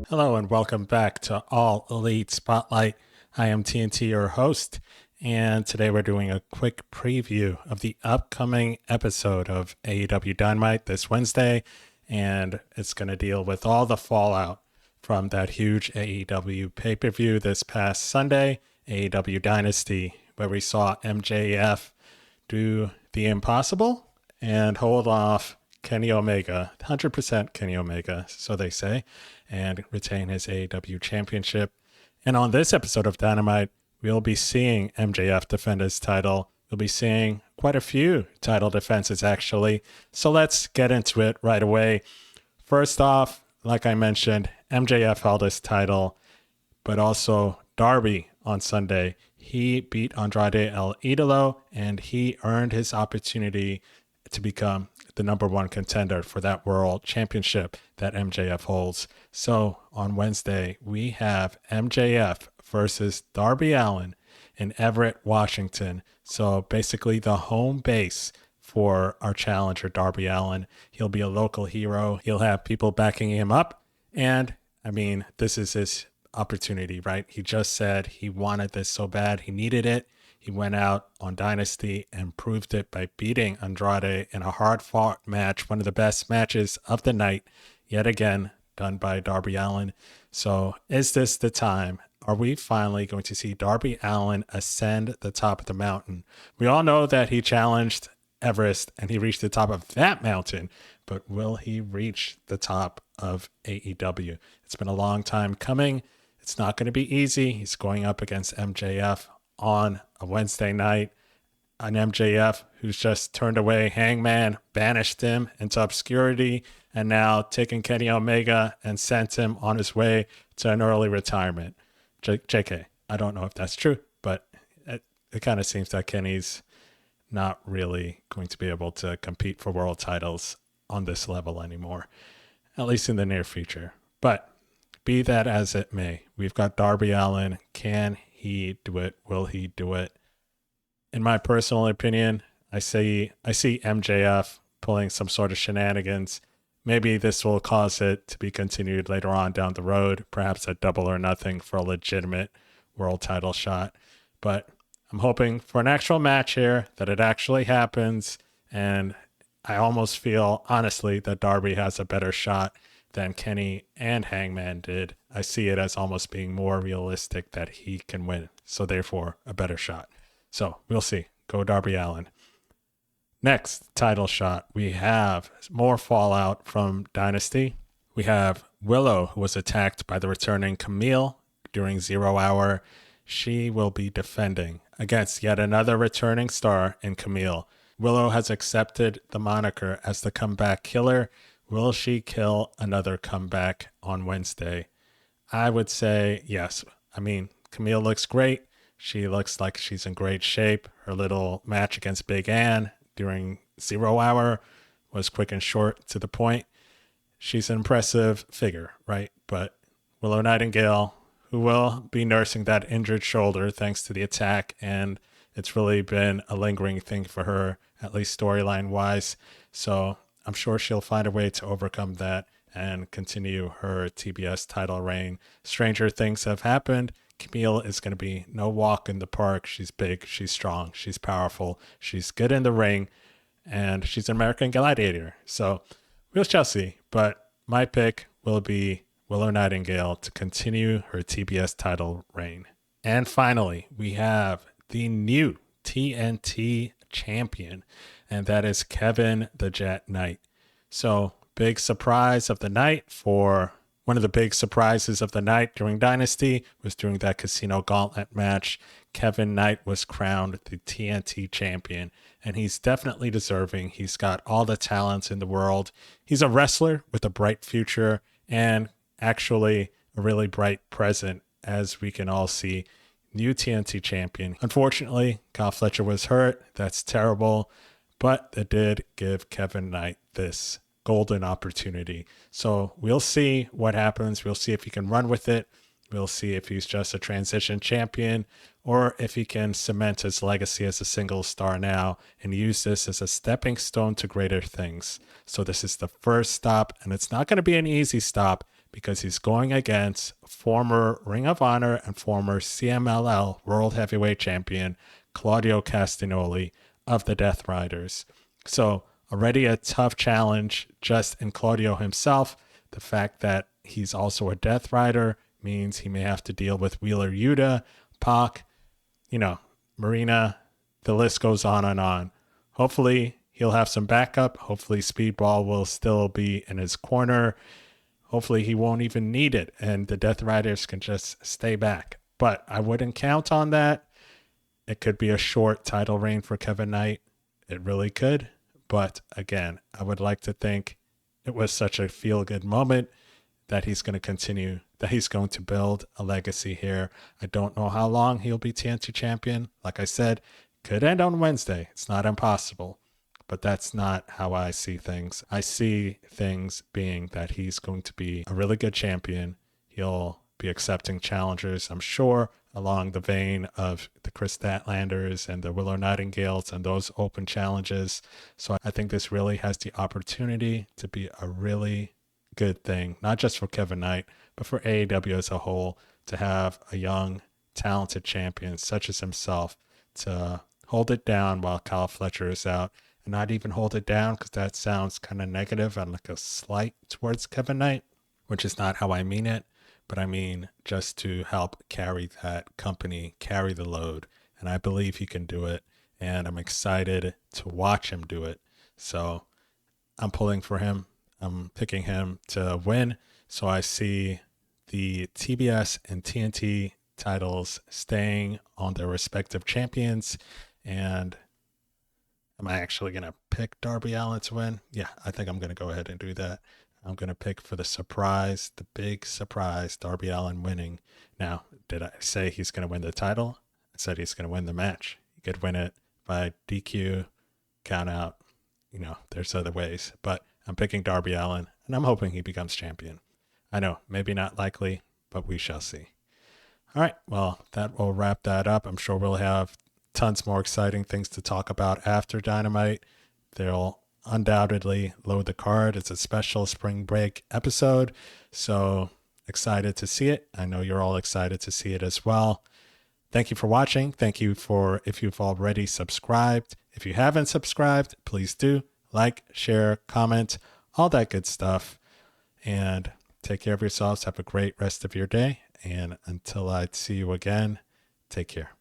Hello and welcome back to All Elite Spotlight. I am TNT, your host, and today we're doing a quick preview of the upcoming episode of AEW Dynamite this Wednesday, and it's going to deal with all the fallout from that huge AEW pay-per-view this past Sunday, AEW Dynasty, where we saw MJF do the impossible and hold off Kenny Omega, 100% Kenny Omega, so they say, and retain his AEW championship. And on this episode of Dynamite, we'll be seeing MJF defend his title. We'll be seeing quite a few title defenses, actually. So let's get into it right away. First off, like I mentioned, MJF held his title, but also Darby on Sunday. He beat Andrade El Idolo, and he earned his opportunity to become the number one contender for that world championship that MJF holds. So on Wednesday, we have MJF versus Darby Allin in Everett, Washington. So basically the home base for our challenger, Darby Allin. He'll be a local hero. He'll have people backing him up. And I mean, this is his opportunity, right? He just said he wanted this so bad. He needed it. He went out on Dynasty and proved it by beating Andrade in a hard-fought match, one of the best matches of the night, yet again, done by Darby Allin. So is this the time? Are we finally going to see Darby Allin ascend the top of the mountain? We all know that he challenged Everest and he reached the top of that mountain, but will he reach the top of AEW? It's been a long time coming. It's not going to be easy. He's going up against MJF on a Wednesday night, an MJF who's just turned away Hangman, banished him into obscurity, and now taken Kenny Omega and sent him on his way to an early retirement. JK, I don't know if that's true, but it kind of seems that Kenny's not really going to be able to compete for world titles on this level anymore, at least in the near future. But be that as it may, we've got Darby Allin. Can he do it? Will he do it? In my personal opinion, I see MJF pulling some sort of shenanigans. Maybe this will cause it to be continued later on down the road, perhaps a double or nothing for a legitimate world title shot. But I'm hoping for an actual match here, that it actually happens. And I almost feel, honestly, that Darby has a better shot than Kenny and Hangman did. I see it as almost being more realistic that he can win. So therefore, a better shot. So we'll see. Go Darby Allin. Next title shot, we have more fallout from Dynasty. We have Willow, who was attacked by the returning Kamille during 0 Hour. She will be defending against yet another returning star in Kamille. Willow has accepted the moniker as the comeback killer. Will she kill another comeback on Wednesday? I would say yes. I mean, Kamille looks great. She looks like she's in great shape. Her little match against Big Ann during 0 Hour was quick and short to the point. She's an impressive figure, right? But Willow Nightingale, who will be nursing that injured shoulder thanks to the attack, and it's really been a lingering thing for her, at least storyline-wise. So I'm sure she'll find a way to overcome that and continue her TBS title reign. Stranger things have happened. Kamille is going to be no walk in the park. She's big, she's strong, she's powerful, she's good in the ring, and she's an American Gladiator. So we shall see. But my pick will be Willow Nightingale to continue her TBS title reign. And finally, we have the new TNT champion, and that is Kevin the Jet Knight. So big surprise of the night for one of the big surprises of the night during Dynasty was during that Casino Gauntlet match. Kevin Knight was crowned the TNT champion, and he's definitely deserving. He's got all the talents in the world. He's a wrestler with a bright future and actually a really bright present, as we can all see. New TNT champion. Unfortunately, Kyle Fletcher was hurt. That's terrible, but it did give Kevin Knight this golden opportunity. So we'll see what happens. We'll see if he can run with it. We'll see if he's just a transition champion or if he can cement his legacy as a single star now and use this as a stepping stone to greater things. So this is the first stop, and it's not going to be an easy stop because he's going against former Ring of Honor and former CMLL World Heavyweight Champion Claudio Castagnoli of the Death Riders. So already a tough challenge just in Claudio himself. The fact that he's also a Death Rider means he may have to deal with Wheeler Yuta, Pac, Marina. The list goes on and on. Hopefully he'll have some backup. Hopefully Speedball will still be in his corner. Hopefully he won't even need it and the Death Riders can just stay back. But I wouldn't count on that. It could be a short title reign for Kevin Knight. It really could. But again, I would like to think it was such a feel-good moment that he's going to continue, that he's going to build a legacy here. I don't know how long he'll be TNT champion. Like I said, could end on Wednesday. It's not impossible. But that's not how I see things. I see things being that he's going to be a really good champion. He'll be accepting challengers, I'm sure, along the vein of the Chris Statlanders and the Willow Nightingales and those open challenges. So I think this really has the opportunity to be a really good thing, not just for Kevin Knight, but for AEW as a whole, to have a young, talented champion such as himself to hold it down while Kyle Fletcher is out. And not even hold it down, because that sounds kind of negative and like a slight towards Kevin Knight, which is not how I mean it. But I mean just to help carry that company, carry the load. And I believe he can do it. And I'm excited to watch him do it. So I'm pulling for him. I'm picking him to win. So I see the TBS and TNT titles staying on their respective champions. And am I actually going to pick Darby Allin to win? Yeah, I think I'm going to go ahead and do that. I'm going to pick for the surprise, the big surprise, Darby Allin winning. Now, did I say he's going to win the title? I said he's going to win the match. He could win it by DQ, count out. There's other ways. But I'm picking Darby Allin, and I'm hoping he becomes champion. I know, maybe not likely, but we shall see. All right, well, that will wrap that up. I'm sure we'll have tons more exciting things to talk about after Dynamite. They'll undoubtedly load the card. It's a special spring break episode, so excited to see it. I know you're all excited to see it as well. Thank you for watching. Thank you for if you've already subscribed. If you haven't subscribed, please do like, share, comment, all that good stuff. And take care of yourselves. Have a great rest of your day. And until I see you again, take care.